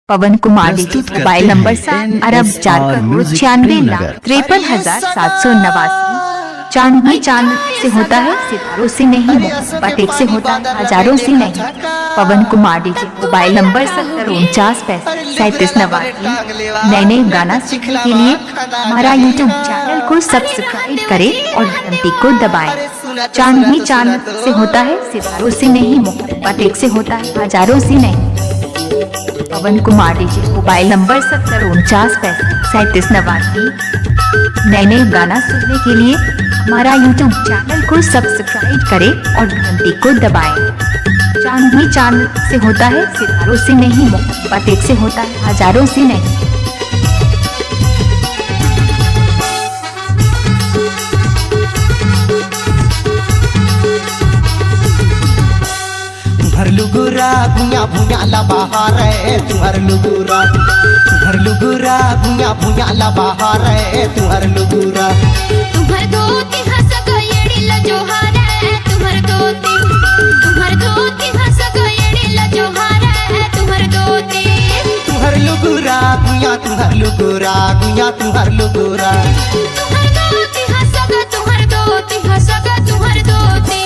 पवन Kumar mobile number 7 चांद ही चांद से होता है, सितारों से नहीं, मोहब्बत एक से होता है, हजारों से नहीं। पवन कुमार मोबाइल नंबर 70 नए नए गाना सीखने के लिए हमारा यूट्यूब चैनल को सब्सक्राइब करें और घंटी को दबाएं। चांद ही चांद से होता है, सितारों से नहीं, मोहब्बत एक से होता है, हजारों से नहीं। पवन कुमार मोबाइल नंबर 70 नए नए गाना सुनने के लिए हमारा यूट्यूब चैनल को सब्सक्राइब करें और घंटी को दबाएं। चांद ही चांद से होता है, सितारों से नहीं, मोहब्बत एक से होता है, हजारों से नहीं। तुम्हार लुगुरा भुया भुया ला बहार है, तुम्हार लुगुरा भुया ला बहार है, तुम्हार लुगुरा तुम्हार धोती हंस गयड़ी ला जोहार है, तुम्हार धोती हंस गयड़ी ला जोहार है, तुम्हार धोती तुम्हार लुगुरा भुया तुम्हार लुगुरा भुया तुम्हार लुगुरा तुम्हार धोती हंस ग तुम्हार धोती हंस ग तुम्हार धोती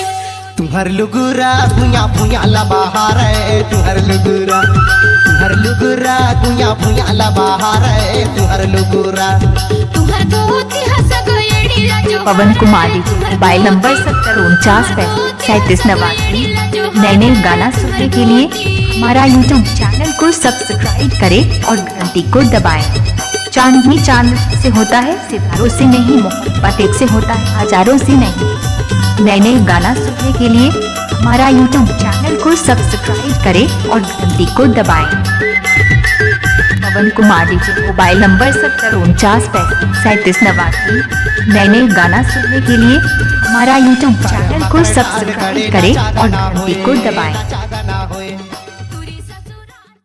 तुम्हार लुगुरा भुया भुया ला बहार है, तुम्हार लुगुरा भुया भुया ला बहार है, तुम्हार लुगुरा तुम्हार धोती हंस गयड़ी ला जोहार। पवन कुमार मोबाइल नंबर 70 नए नए गाना सुनने के लिए हमारा यूट्यूब चैनल को सब्सक्राइब करें और घंटी को दबाएं। चांद ही चांद से होता है, सितारों से नहीं, मोहब्बत एक से होता है, हजारों से नहीं। नए नए गाना सुनने के लिए हमारा यूट्यूब चैनल को सब्सक्राइब करें और घंटी को दबाएं। पवन कुमार मोबाइल नंबर 70 नए नए गाना सुनने के लिए हमारा यूट्यूब चैनल को सब्सक्राइब करें और घंटी को दबाएं।